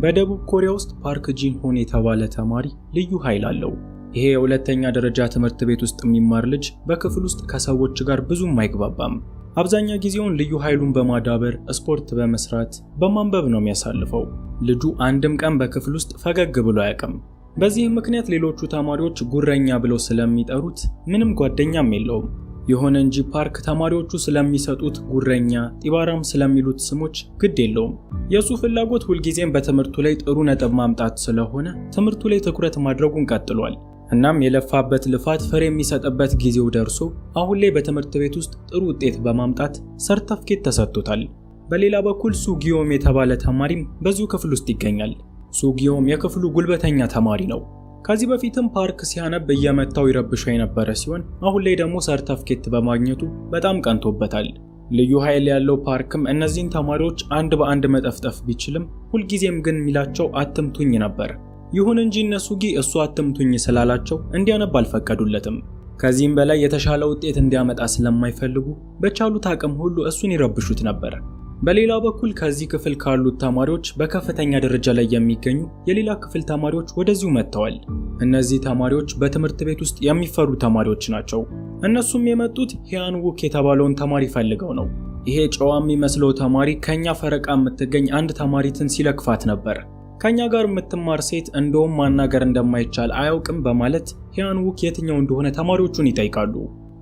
በደቡብ ኮሪያ ውስጥ ፓርክ ጂን ሆን የተባለ ተማሪ ልዩ ኃይል አለው። ይሄ የሁለተኛ ደረጃ ትምህርት ቤት ውስጥ የሚማር ልጅ በክፍል ውስጥ ከሰዎች ጋር ብዙም አይግባባም። አብዛኛው ጊዜውን ልዩ ኃይሉን በማዳበር ስፖርት በመስራት በማንበብ ነው የሚያሳልፈው። ልጁ አንድም ቀን በክፍል ውስጥ ፈገግ ብሎ አያውቅም። በዚህም ምክንያት ሌሎቹ ተማሪዎች ጉረኛ ብለው ስለሚጠሩት ምንም ጓደኛም የለውም። ይሁን እንጂ ፓርክ ተማሪዎቹ ስለሚሰጡት ጉረኛ፣ ጢባራም ስለሚሉት ስሞች ግድ የለውም። የሱ ፍላጎት ሁልጊዜም በትምህርቱ ላይ ጥሩ ነጥብ ማምጣት ስለሆነ ትምህርቱ ላይ ትኩረት ማድረጉን ቀጥሏል። እናም የለፋበት ልፋት ፍሬ የሚሰጥበት ጊዜው ደርሶ አሁን ላይ በትምህርት ቤት ውስጥ ጥሩ ውጤት በማምጣት ሰርተፍኬት ተሰጥቶታል። በሌላ በኩል ሱጊዮም የተባለ ተማሪም በዚሁ ክፍል ውስጥ ይገኛል። ሱጊዮም የክፍሉ ጉልበተኛ ተማሪ ነው። ከዚህ በፊትም ፓርክ ሲያነብ እየመታው ይረብሸው የነበረ ሲሆን አሁን ላይ ደግሞ ሰርተፍኬት በማግኘቱ በጣም ቀንቶበታል። ልዩ ኃይል ያለው ፓርክም እነዚህን ተማሪዎች አንድ በአንድ መጠፍጠፍ ቢችልም ሁልጊዜም ግን ሚላቸው አትምቱኝ ነበር። ይሁን እንጂ እነሱጊ እሱ አትምቱኝ ስላላቸው እንዲያነብ አልፈቀዱለትም። ከዚህም በላይ የተሻለ ውጤት እንዲያመጣ ስለማይፈልጉ በቻሉት አቅም ሁሉ እሱን ይረብሹት ነበር። በሌላ በኩል ከዚህ ክፍል ካሉት ተማሪዎች በከፍተኛ ደረጃ ላይ የሚገኙ የሌላ ክፍል ተማሪዎች ወደዚሁ መጥተዋል። እነዚህ ተማሪዎች በትምህርት ቤት ውስጥ የሚፈሩ ተማሪዎች ናቸው። እነሱም የመጡት ሂያን ውክ የተባለውን ተማሪ ፈልገው ነው። ይሄ ጨዋ የሚመስለው ተማሪ ከኛ ፈረቃ የምትገኝ አንድ ተማሪትን ሲለክፋት ነበር። ከኛ ጋር የምትማር ሴት እንደውም ማናገር እንደማይቻል አያውቅም በማለት ሂያን ውክ የትኛው እንደሆነ ተማሪዎቹን ይጠይቃሉ።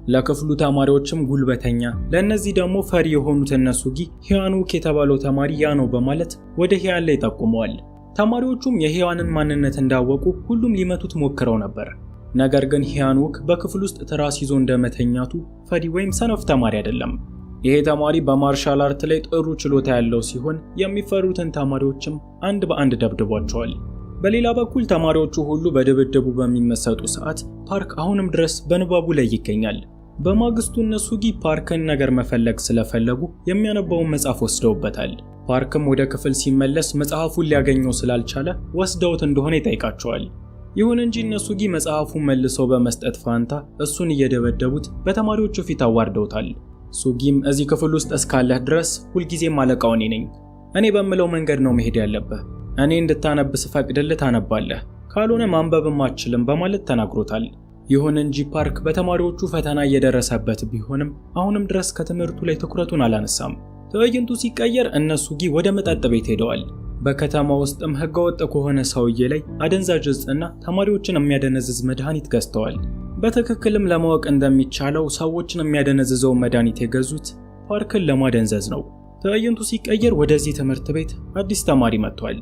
ለክፍሉ ተማሪዎችም ጉልበተኛ፣ ለእነዚህ ደግሞ ፈሪ የሆኑት እነሱጊ ሂያን ውክ የተባለው ተማሪ ያ ነው በማለት ወደ ሂያን ላይ ጠቁመዋል። ተማሪዎቹም የሂያንን ማንነት እንዳወቁ ሁሉም ሊመቱት ሞክረው ነበር። ነገር ግን ሂያን ውክ በክፍል ውስጥ ትራስ ይዞ እንደመተኛቱ ፈሪ ወይም ሰነፍ ተማሪ አይደለም። ይሄ ተማሪ በማርሻል አርት ላይ ጥሩ ችሎታ ያለው ሲሆን የሚፈሩትን ተማሪዎችም አንድ በአንድ ደብድቧቸዋል። በሌላ በኩል ተማሪዎቹ ሁሉ በድብድቡ በሚመሰጡ ሰዓት ፓርክ አሁንም ድረስ በንባቡ ላይ ይገኛል። በማግስቱ እነሱጊ ፓርክን ነገር መፈለግ ስለፈለጉ የሚያነባውን መጽሐፍ ወስደውበታል። ፓርክም ወደ ክፍል ሲመለስ መጽሐፉን ሊያገኘው ስላልቻለ ወስደውት እንደሆነ ይጠይቃቸዋል። ይሁን እንጂ እነሱጊ መጽሐፉን መልሰው በመስጠት ፋንታ እሱን እየደበደቡት በተማሪዎቹ ፊት አዋርደውታል። ሱጊም እዚህ ክፍል ውስጥ እስካለህ ድረስ ሁልጊዜም አለቃው እኔ ነኝ። እኔ በምለው መንገድ ነው መሄድ ያለብህ። እኔ እንድታነብ ስፈቅድልህ ታነባለህ፣ ካልሆነ ማንበብም አትችልም በማለት ተናግሮታል። ይሁን እንጂ ፓርክ በተማሪዎቹ ፈተና እየደረሰበት ቢሆንም አሁንም ድረስ ከትምህርቱ ላይ ትኩረቱን አላነሳም። ትዕይንቱ ሲቀየር እነሱጊ ወደ መጠጥ ቤት ሄደዋል። በከተማ ውስጥም ህገወጥ ከሆነ ሰውዬ ላይ አደንዛዥ ዕፅና ተማሪዎችን የሚያደነዝዝ መድኃኒት ገዝተዋል። በትክክልም ለማወቅ እንደሚቻለው ሰዎችን የሚያደነዝዘው መድኃኒት የገዙት ፓርክን ለማደንዘዝ ነው። ትዕይንቱ ሲቀየር ወደዚህ ትምህርት ቤት አዲስ ተማሪ መጥቷል።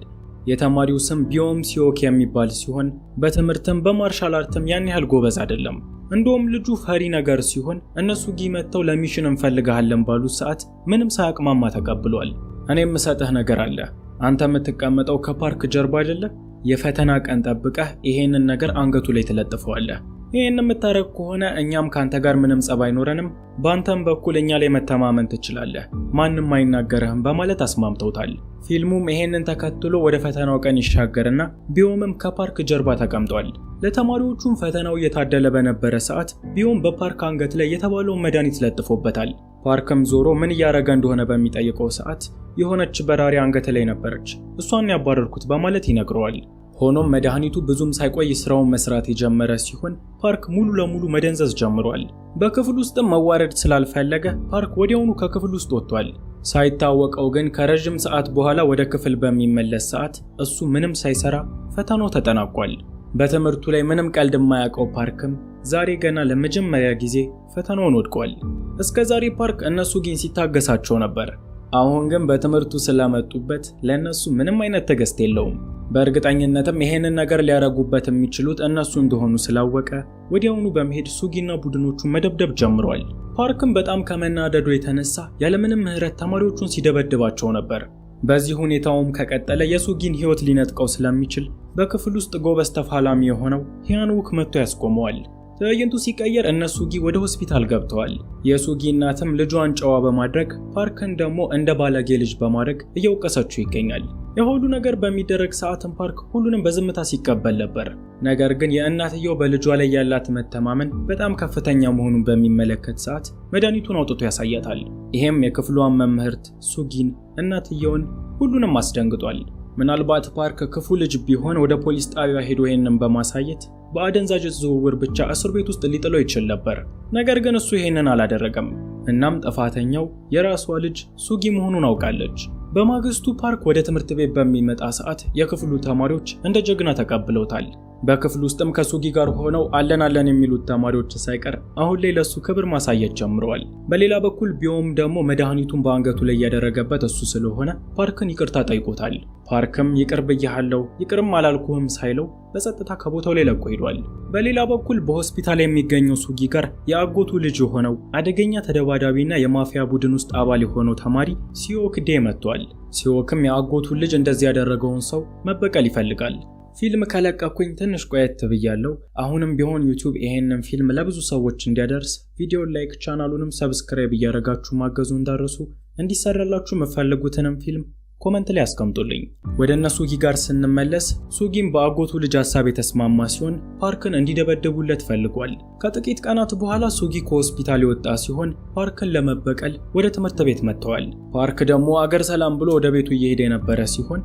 የተማሪው ስም ቢዮም ሲዮክ የሚባል ሲሆን በትምህርትም በማርሻል አርትም ያን ያህል ጎበዝ አይደለም። እንደውም ልጁ ፈሪ ነገር ሲሆን እነሱጊ መጥተው ለሚሽን እንፈልጋለን ባሉት ሰዓት ምንም ሳያቅማማ ተቀብሏል። እኔ የምሰጥህ ነገር አለ። አንተ የምትቀመጠው ከፓርክ ጀርባ አይደለ? የፈተና ቀን ጠብቀህ ይሄንን ነገር አንገቱ ላይ ትለጥፈዋለህ። ይሄን የምታረግ ከሆነ እኛም ካንተ ጋር ምንም ጸብ አይኖረንም፣ ባንተም በኩል እኛ ላይ መተማመን ትችላለህ፣ ማንም አይናገርህም በማለት አስማምተውታል። ፊልሙም ይሄንን ተከትሎ ወደ ፈተናው ቀን ይሻገርና ቢዮምም ከፓርክ ጀርባ ተቀምጧል። ለተማሪዎቹም ፈተናው እየታደለ በነበረ ሰዓት ቢዮም በፓርክ አንገት ላይ የተባለውን መድኃኒት ለጥፎበታል። ፓርክም ዞሮ ምን እያረገ እንደሆነ በሚጠይቀው ሰዓት የሆነች በራሪ አንገት ላይ ነበረች፣ እሷን ያባረርኩት በማለት ይነግረዋል። ሆኖም መድኃኒቱ ብዙም ሳይቆይ ስራውን መስራት የጀመረ ሲሆን ፓርክ ሙሉ ለሙሉ መደንዘዝ ጀምሯል። በክፍል ውስጥም መዋረድ ስላልፈለገ ፓርክ ወዲያውኑ ከክፍል ውስጥ ወጥቷል። ሳይታወቀው ግን ከረጅም ሰዓት በኋላ ወደ ክፍል በሚመለስ ሰዓት እሱ ምንም ሳይሰራ ፈተናው ተጠናቋል። በትምህርቱ ላይ ምንም ቀልድ የማያውቀው ፓርክም ዛሬ ገና ለመጀመሪያ ጊዜ ፈተናውን ወድቋል። እስከ ዛሬ ፓርክ እነሱጊን ሲታገሳቸው ነበር። አሁን ግን በትምህርቱ ስለመጡበት ለነሱ ምንም አይነት ትዕግስት የለውም። በእርግጠኝነትም ይሄንን ነገር ሊያረጉበት የሚችሉት እነሱ እንደሆኑ ስላወቀ ወዲያውኑ በመሄድ ሱጊና ቡድኖቹን መደብደብ ጀምሯል። ፓርክም በጣም ከመናደዱ የተነሳ ያለምንም ምህረት ተማሪዎቹን ሲደበድባቸው ነበር። በዚህ ሁኔታውም ከቀጠለ የሱጊን ህይወት ሊነጥቀው ስለሚችል በክፍል ውስጥ ጎበዝ ተፋላሚ የሆነው ሂያን ውክ መጥቶ ያስቆመዋል። ትዕይንቱ ሲቀየር እነሱጊ ወደ ሆስፒታል ገብተዋል። የሱጊ እናትም ልጇን ጨዋ በማድረግ ፓርክን ደግሞ እንደ ባለጌ ልጅ በማድረግ እየወቀሰችው ይገኛል። የሁሉ ነገር በሚደረግ ሰዓትም ፓርክ ሁሉንም በዝምታ ሲቀበል ነበር። ነገር ግን የእናትየው በልጇ ላይ ያላት መተማመን በጣም ከፍተኛ መሆኑን በሚመለከት ሰዓት መድኃኒቱን አውጥቶ ያሳያታል። ይሄም የክፍሏን መምህርት ሱጊን፣ እናትየውን ሁሉንም አስደንግጧል። ምናልባት ፓርክ ክፉ ልጅ ቢሆን ወደ ፖሊስ ጣቢያ ሄዶ ይሄንን በማሳየት በአደንዛዥ ዝውውር ብቻ እስር ቤት ውስጥ ሊጥለው ይችል ነበር። ነገር ግን እሱ ይሄንን አላደረገም። እናም ጥፋተኛው የራሷ ልጅ ሱጊ መሆኑን አውቃለች። በማግስቱ ፓርክ ወደ ትምህርት ቤት በሚመጣ ሰዓት የክፍሉ ተማሪዎች እንደ ጀግና ተቀብለውታል። በክፍሉ ውስጥም ከሱጊ ጋር ሆነው አለን የሚሉት ተማሪዎች ሳይቀር አሁን ላይ ለሱ ክብር ማሳየት ጀምረዋል። በሌላ በኩል ቢዮም ደግሞ መድኃኒቱን በአንገቱ ላይ ያደረገበት እሱ ስለሆነ ፓርክን ይቅርታ ጠይቆታል። ፓርክም ይቅር ብያለሁ ይቅርም አላልኩህም ሳይለው በጸጥታ ከቦታው ላይ ለቆ ሄዷል። በሌላ በኩል በሆስፒታል የሚገኘው ሱጊ ጋር የአጎቱ ልጅ የሆነው አደገኛ ተደባዳቢና የማፊያ ቡድን ውስጥ አባል የሆነው ተማሪ ሲዮክ ዴ መጥቷል። ሲዮክም የአጎቱን ልጅ እንደዚህ ያደረገውን ሰው መበቀል ይፈልጋል። ፊልም ከለቀኩኝ ትንሽ ቆየት ብያለሁ። አሁንም ቢሆን ዩቲዩብ ይሄንን ፊልም ለብዙ ሰዎች እንዲያደርስ ቪዲዮ ላይክ፣ ቻናሉንም ሰብስክራይብ እያደረጋችሁ ማገዙ እንዳረሱ። እንዲሰራላችሁ የምትፈልጉትንም ፊልም ኮመንት ላይ አስቀምጡልኝ። ወደ ሱጊ ጋር ስንመለስ ሱጊም በአጎቱ ልጅ ሐሳብ የተስማማ ሲሆን ፓርክን እንዲደበደቡለት ፈልጓል። ከጥቂት ቀናት በኋላ ሱጊ ከሆስፒታል የወጣ ሲሆን ፓርክን ለመበቀል ወደ ትምህርት ቤት መጥተዋል። ፓርክ ደግሞ አገር ሰላም ብሎ ወደ ቤቱ እየሄደ የነበረ ሲሆን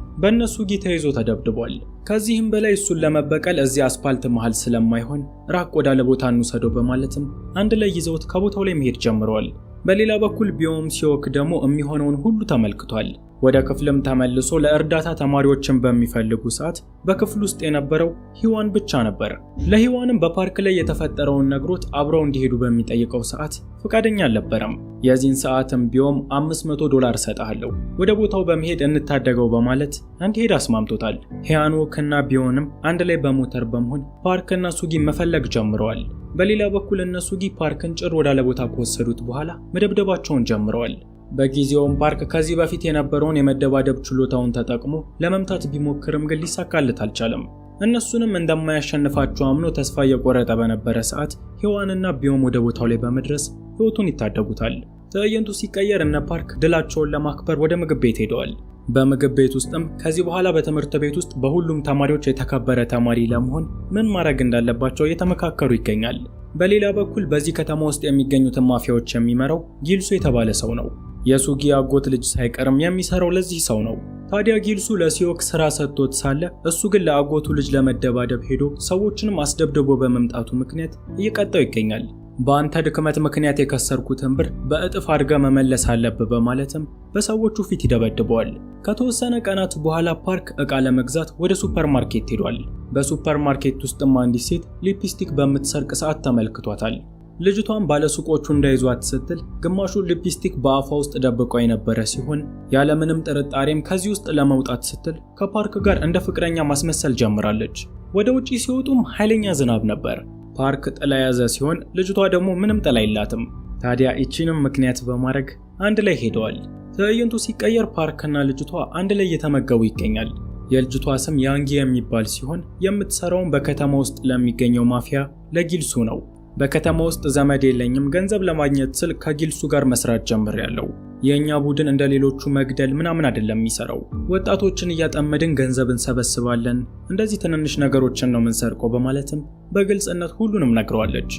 ሱጊ ተይዞ ተደብድቧል። ከዚህም በላይ እሱን ለመበቀል እዚህ አስፓልት መሃል ስለማይሆን ራቅ ወዳለ ቦታ እንውሰደው በማለትም አንድ ላይ ይዘውት ከቦታው ላይ መሄድ ጀምረዋል። በሌላ በኩል ቢዮም ሲዮክ ደግሞ የሚሆነውን ሁሉ ተመልክቷል። ወደ ክፍልም ተመልሶ ለእርዳታ ተማሪዎችን በሚፈልጉ ሰዓት በክፍል ውስጥ የነበረው ሂዋን ብቻ ነበር። ለሂዋንም በፓርክ ላይ የተፈጠረውን ነግሮት አብረው እንዲሄዱ በሚጠይቀው ሰዓት ፈቃደኛ አልነበረም። የዚህን ሰዓትም ቢዮም $500 ሰጣለሁ ወደ ቦታው በመሄድ እንታደገው በማለት እንዲሄድ አስማምቶታል። ሂያኖክና ቢዮንም አንድ ላይ በሞተር በመሆን ፓርክና ሱጊ መፈለግ ጀምረዋል። በሌላ በኩል ሱጊ ፓርክን ጭር ወዳለ ቦታ ከወሰዱት በኋላ መደብደባቸውን ጀምረዋል። በጊዜውም ፓርክ ከዚህ በፊት የነበረውን የመደባደብ ችሎታውን ተጠቅሞ ለመምታት ቢሞክርም ግን ሊሳካለት አልቻለም። እነሱንም እንደማያሸንፋቸው አምኖ ተስፋ እየቆረጠ በነበረ ሰዓት ሂዋንና ቢዮም ወደ ቦታው ላይ በመድረስ ሕይወቱን ይታደጉታል። ትዕይንቱ ሲቀየር ፓርክ ድላቸውን ለማክበር ወደ ምግብ ቤት ሄደዋል። በምግብ ቤት ውስጥም ከዚህ በኋላ በትምህርት ቤት ውስጥ በሁሉም ተማሪዎች የተከበረ ተማሪ ለመሆን ምን ማድረግ እንዳለባቸው እየተመካከሩ ይገኛል። በሌላ በኩል በዚህ ከተማ ውስጥ የሚገኙትን ማፊያዎች የሚመራው ጊልሱ የተባለ ሰው ነው። የሱጊ አጎት ልጅ ሳይቀርም የሚሰራው ለዚህ ሰው ነው። ታዲያ ጊልሱ ለሲዮክ ስራ ሰጥቶት ሳለ እሱ ግን ለአጎቱ ልጅ ለመደባደብ ሄዶ ሰዎችንም አስደብድቦ በመምጣቱ ምክንያት እየቀጣው ይገኛል። በአንተ ድክመት ምክንያት የከሰርኩትን ብር በእጥፍ አድርጋ መመለስ አለብህ በማለትም በሰዎቹ ፊት ይደበድበዋል። ከተወሰነ ቀናት በኋላ ፓርክ ዕቃ ለመግዛት ወደ ሱፐርማርኬት ሄዷል። በሱፐርማርኬት ውስጥም አንዲት ሴት ሊፕስቲክ በምትሰርቅ ሰዓት ተመልክቷታል። ልጅቷን ባለሱቆቹ እንዳይዟት ስትል ግማሹን ሊፕስቲክ በአፏ ውስጥ ደብቀው የነበረ ሲሆን ያለምንም ጥርጣሬም ከዚህ ውስጥ ለመውጣት ስትል ከፓርክ ጋር እንደ ፍቅረኛ ማስመሰል ጀምራለች። ወደ ውጪ ሲወጡም ኃይለኛ ዝናብ ነበር። ፓርክ ጥላ ያዘ ሲሆን ልጅቷ ደግሞ ምንም ጥላ የላትም። ታዲያ እቺንም ምክንያት በማድረግ አንድ ላይ ሄደዋል። ትዕይንቱ ሲቀየር ፓርክና ልጅቷ አንድ ላይ እየተመገቡ ይገኛል። የልጅቷ ስም ያንጊ የሚባል ሲሆን የምትሰራውን በከተማ ውስጥ ለሚገኘው ማፊያ ለጊልሱ ነው። በከተማ ውስጥ ዘመድ የለኝም፣ ገንዘብ ለማግኘት ስል ከጊልሱ ጋር መስራት ጀምሬያለሁ። የኛ ቡድን እንደ ሌሎቹ መግደል ምናምን አይደለም የሚሰራው። ወጣቶችን እያጠመድን ገንዘብ እንሰበስባለን፣ እንደዚህ ትንንሽ ነገሮችን ነው የምንሰርቀው በማለትም በግልጽነት ሁሉንም ነግረዋለች።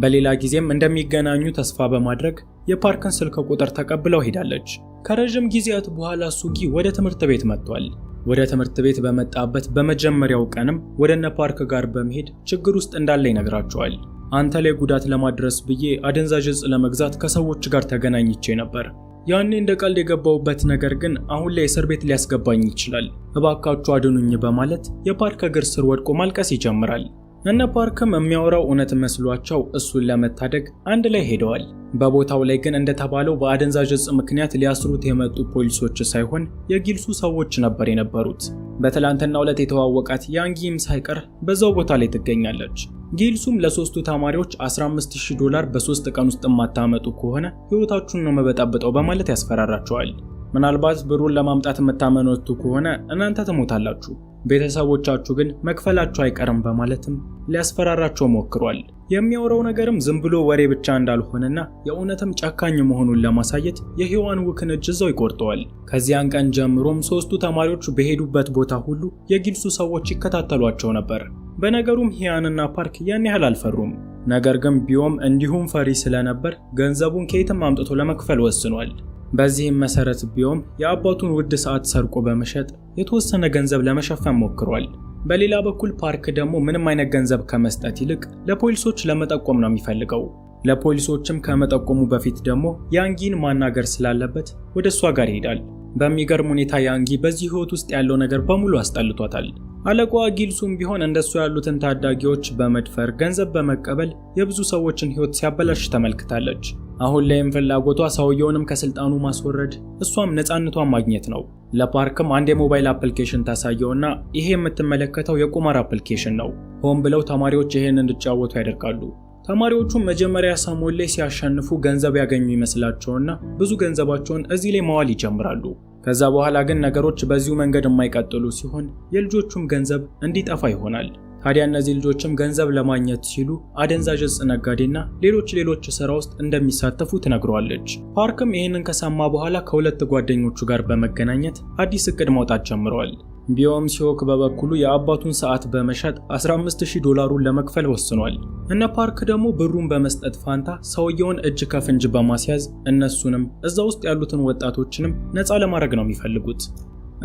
በሌላ ጊዜም እንደሚገናኙ ተስፋ በማድረግ የፓርክን ስልክ ቁጥር ተቀብለው ሄዳለች። ከረጅም ጊዜያት በኋላ ሱጊ ወደ ትምህርት ቤት መጥቷል። ወደ ትምህርት ቤት በመጣበት በመጀመሪያው ቀንም ወደነ ፓርክ ጋር በመሄድ ችግር ውስጥ እንዳለ ይነግራቸዋል። አንተ ላይ ጉዳት ለማድረስ ብዬ አደንዛዥ ዕፅ ለመግዛት ከሰዎች ጋር ተገናኝቼ ነበር። ያኔ እንደ ቀልድ የገባውበት ነገር ግን አሁን ላይ እስር ቤት ሊያስገባኝ ይችላል፣ እባካችሁ አድኑኝ በማለት የፓርክ እግር ስር ወድቆ ማልቀስ ይጀምራል። እነ ፓርክም የሚያወራው እውነት መስሏቸው እሱን ለመታደግ አንድ ላይ ሄደዋል። በቦታው ላይ ግን እንደተባለው በአደንዛዥ ዕፅ ምክንያት ሊያስሩት የመጡ ፖሊሶች ሳይሆን የጊልሱ ሰዎች ነበር የነበሩት። በትላንትናው ዕለት የተዋወቃት ያንጊም ሳይቀር በዛው ቦታ ላይ ትገኛለች። ጊልሱም ለሶስቱ ተማሪዎች $15,000 በ3 ቀን ውስጥ የማታመጡ ከሆነ ሕይወታችሁን ነው መበጣበጠው በማለት ያስፈራራቸዋል። ምናልባት ብሩን ለማምጣት የምታመነቱ ከሆነ እናንተ ትሞታላችሁ፣ ቤተሰቦቻችሁ ግን መክፈላችሁ አይቀርም በማለትም ሊያስፈራራቸው ሞክሯል። የሚያወራው ነገርም ዝም ብሎ ወሬ ብቻ እንዳልሆነና የእውነትም ጨካኝ መሆኑን ለማሳየት የሂዋን ውክን እጅ እዛው ይቆርጠዋል። ከዚያን ቀን ጀምሮም ሶስቱ ተማሪዎች በሄዱበት ቦታ ሁሉ የጊልሱ ሰዎች ይከታተሏቸው ነበር። በነገሩም ሂያንና ፓርክ ያን ያህል አልፈሩም። ነገር ግን ቢዮም እንዲሁም ፈሪ ስለነበር ገንዘቡን ከየትም አምጥቶ ለመክፈል ወስኗል። በዚህም መሰረት ቢዮም የአባቱን ውድ ሰዓት ሰርቆ በመሸጥ የተወሰነ ገንዘብ ለመሸፈን ሞክሯል። በሌላ በኩል ፓርክ ደግሞ ምንም አይነት ገንዘብ ከመስጠት ይልቅ ለፖሊሶች ለመጠቆም ነው የሚፈልገው። ለፖሊሶችም ከመጠቆሙ በፊት ደግሞ ያንጊን ማናገር ስላለበት ወደ እሷ ጋር ይሄዳል። በሚገርም ሁኔታ ያንጊ በዚህ ህይወት ውስጥ ያለው ነገር በሙሉ አስጠልቷታል። አለቃዋ ጊልሱም ቢሆን እንደሱ ያሉትን ታዳጊዎች በመድፈር ገንዘብ በመቀበል የብዙ ሰዎችን ህይወት ሲያበላሽ ተመልክታለች። አሁን ላይም ፍላጎቷ ሰውየውንም ከስልጣኑ ማስወረድ፣ እሷም ነፃነቷን ማግኘት ነው። ለፓርክም አንድ የሞባይል አፕሊኬሽን ታሳየውና ይሄ የምትመለከተው የቁማር አፕሊኬሽን ነው። ሆን ብለው ተማሪዎች ይሄን እንዲጫወቱ ያደርጋሉ። ተማሪዎቹም መጀመሪያ ሰሞን ላይ ሲያሸንፉ ገንዘብ ያገኙ ይመስላቸውና ብዙ ገንዘባቸውን እዚህ ላይ ማዋል ይጀምራሉ። ከዛ በኋላ ግን ነገሮች በዚሁ መንገድ የማይቀጥሉ ሲሆን የልጆቹም ገንዘብ እንዲጠፋ ይሆናል። ታዲያ እነዚህ ልጆችም ገንዘብ ለማግኘት ሲሉ አደንዛዥ ዕፅ ነጋዴና ሌሎች ስራ ውስጥ እንደሚሳተፉ ትነግረዋለች። ፓርክም ይህንን ከሰማ በኋላ ከሁለት ጓደኞቹ ጋር በመገናኘት አዲስ እቅድ ማውጣት ጀምረዋል። ቢዮም ሲዮክ በበኩሉ የአባቱን ሰዓት በመሸጥ $15,000 ለመክፈል ወስኗል። እነ ፓርክ ደግሞ ብሩን በመስጠት ፋንታ ሰውየውን እጅ ከፍንጅ በማስያዝ እነሱንም እዛ ውስጥ ያሉትን ወጣቶችንም ነፃ ለማድረግ ነው የሚፈልጉት።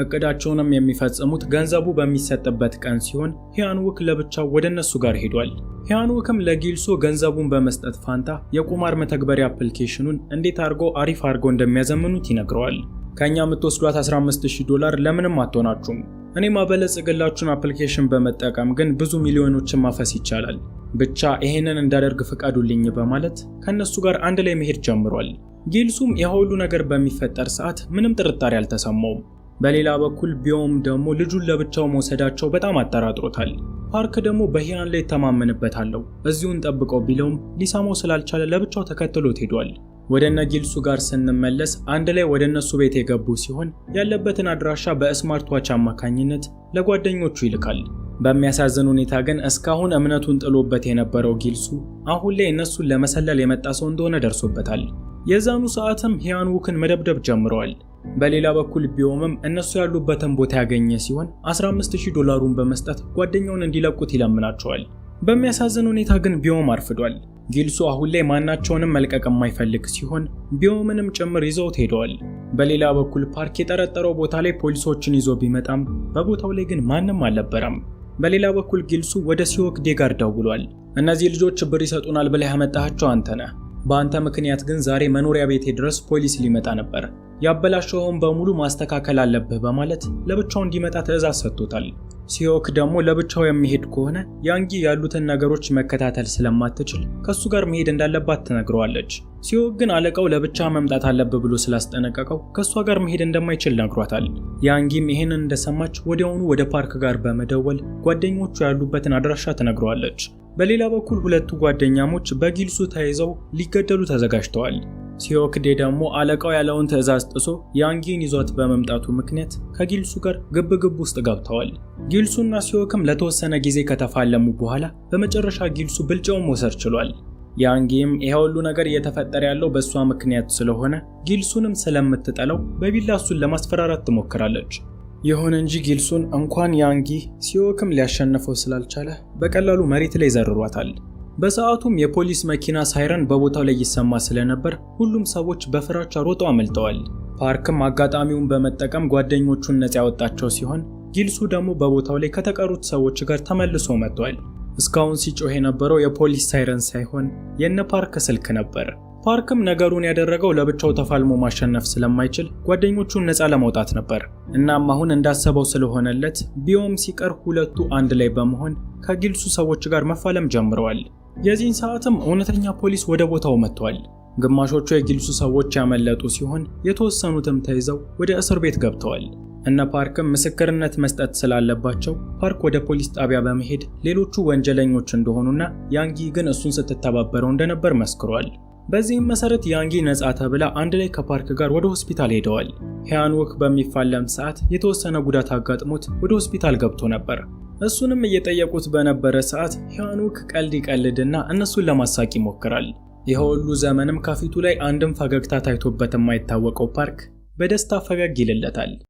እቅዳቸውንም የሚፈጽሙት ገንዘቡ በሚሰጥበት ቀን ሲሆን ሂያንውክ ለብቻው ወደ እነሱ ጋር ሄዷል። ሂያንውክም ለጊልሶ ገንዘቡን በመስጠት ፋንታ የቁማር መተግበሪያ አፕሊኬሽኑን እንዴት አሪፍ አድርጎ እንደሚያዘምኑት ይነግረዋል። ከኛ የምትወስዷት $15,000 ለምንም አትሆናችሁም። እኔ ማበለጽግላችሁን አፕሊኬሽን በመጠቀም ግን ብዙ ሚሊዮኖችን ማፈስ ይቻላል። ብቻ ይሄንን እንዳደርግ ፍቃዱልኝ በማለት ከነሱ ጋር አንድ ላይ መሄድ ጀምሯል። ጊልሱም የሁሉ ነገር በሚፈጠር ሰዓት ምንም ጥርጣሬ አልተሰማውም። በሌላ በኩል ቢዮም ደግሞ ልጁን ለብቻው መውሰዳቸው በጣም አጠራጥሮታል። ፓርክ ደግሞ በሂያን ላይ ተማመንበታለሁ እዚሁን ጠብቀው ቢለውም ሊሰማው ስላልቻለ ለብቻው ተከትሎት ሄዷል። ወደ ጊልሱ ጋር ስንመለስ አንድ ላይ ወደ እነሱ ቤት የገቡ ሲሆን ያለበትን አድራሻ በስማርት ዋች አማካኝነት ለጓደኞቹ ይልካል። በሚያሳዝን ሁኔታ ግን እስካሁን እምነቱን ጥሎበት የነበረው ጊልሱ አሁን ላይ እነሱን ለመሰለል የመጣ ሰው እንደሆነ ደርሶበታል። የዛኑ ሰዓትም ሂያንውክን መደብደብ ጀምረዋል። በሌላ በኩል ቢዮምም እነሱ ያሉበትን ቦታ ያገኘ ሲሆን $15,000 በመስጠት ጓደኛውን እንዲለቁት ይለምናቸዋል። በሚያሳዝን ሁኔታ ግን ቢዮም አርፍዷል። ጊልሱ አሁን ላይ ማናቸውንም መልቀቅ የማይፈልግ ሲሆን ቢዮምንም ጭምር ይዘውት ሄደዋል። በሌላ በኩል ፓርክ የጠረጠረው ቦታ ላይ ፖሊሶችን ይዞ ቢመጣም በቦታው ላይ ግን ማንም አልነበረም። በሌላ በኩል ጊልሱ ወደ ሲዮክ ዴ ጋር ደውሏል። እነዚህ ልጆች ብር ይሰጡናል ብለህ ያመጣሃቸው አንተ ነህ። በአንተ ምክንያት ግን ዛሬ መኖሪያ ቤቴ ድረስ ፖሊስ ሊመጣ ነበር። ያበላሸውን በሙሉ ማስተካከል አለብህ በማለት ለብቻው እንዲመጣ ትዕዛዝ ሰጥቶታል። ሲዮክ ደግሞ ለብቻው የሚሄድ ከሆነ ያንጊ ያሉትን ነገሮች መከታተል ስለማትችል ከሱ ጋር መሄድ እንዳለባት ትነግረዋለች። ሲዮክ ግን አለቃው ለብቻ መምጣት አለብህ ብሎ ስላስጠነቀቀው ከሷ ጋር መሄድ እንደማይችል ነግሯታል። ያንጊም ይሄንን እንደሰማች ወዲያውኑ ወደ ፓርክ ጋር በመደወል ጓደኞቹ ያሉበትን አድራሻ ትነግረዋለች። በሌላ በኩል ሁለቱ ጓደኛሞች በጊልሱ ተይዘው ሊገደሉ ተዘጋጅተዋል። ሲዮክ ዴ ደግሞ አለቃው ያለውን ትዕዛዝ ጥሶ ያንጊን ይዟት በመምጣቱ ምክንያት ከጊልሱ ጋር ግብግብ ውስጥ ገብተዋል። ጊልሱና ሲዮክም ለተወሰነ ጊዜ ከተፋለሙ በኋላ በመጨረሻ ጊልሱ ብልጫውን መውሰድ ችሏል። ያንጊም ይሄ ሁሉ ነገር እየተፈጠረ ያለው በእሷ ምክንያት ስለሆነ ጊልሱንም ስለምትጠላው በቢላ እሱን ለማስፈራራት ትሞክራለች። ይሁን እንጂ ጊልሱን እንኳን ያንጊ ሲዮክም ሊያሸንፈው ስላልቻለ በቀላሉ መሬት ላይ ዘርሯታል። በሰዓቱም የፖሊስ መኪና ሳይረን በቦታው ላይ ይሰማ ስለነበር ሁሉም ሰዎች በፍራቻ ሮጠው አመልጠዋል። ፓርክም አጋጣሚውን በመጠቀም ጓደኞቹን ነፃ ያወጣቸው ሲሆን ጊልሱ ደግሞ በቦታው ላይ ከተቀሩት ሰዎች ጋር ተመልሶ መጥቷል። እስካሁን ሲጮህ የነበረው የፖሊስ ሳይረን ሳይሆን የነ ፓርክ ስልክ ነበር። ፓርክም ነገሩን ያደረገው ለብቻው ተፋልሞ ማሸነፍ ስለማይችል ጓደኞቹን ነፃ ለማውጣት ነበር። እናም አሁን እንዳሰበው ስለሆነለት ቢዮም ሲቀር ሁለቱ አንድ ላይ በመሆን ከጊልሱ ሰዎች ጋር መፋለም ጀምረዋል። የዚህን ሰዓትም እውነተኛ ፖሊስ ወደ ቦታው መጥቷል። ግማሾቹ የጊልሱ ሰዎች ያመለጡ ሲሆን የተወሰኑትም ተይዘው ወደ እስር ቤት ገብተዋል። እነ ፓርክም ምስክርነት መስጠት ስላለባቸው ፓርክ ወደ ፖሊስ ጣቢያ በመሄድ ሌሎቹ ወንጀለኞች እንደሆኑና ያንጊ ግን እሱን ስትተባበረው እንደነበር መስክሯል። በዚህም መሰረት ያንጊ ነፃ ተብላ አንድ ላይ ከፓርክ ጋር ወደ ሆስፒታል ሄደዋል። ሂያንውክ በሚፋለም ሰዓት የተወሰነ ጉዳት አጋጥሞት ወደ ሆስፒታል ገብቶ ነበር። እሱንም እየጠየቁት በነበረ ሰዓት ሂያንውክ ቀልድ ይቀልድና እነሱን ለማሳቅ ይሞክራል። የሁሉ ዘመንም ከፊቱ ላይ አንድም ፈገግታ ታይቶበት የማይታወቀው ፓርክ በደስታ ፈገግ ይልለታል።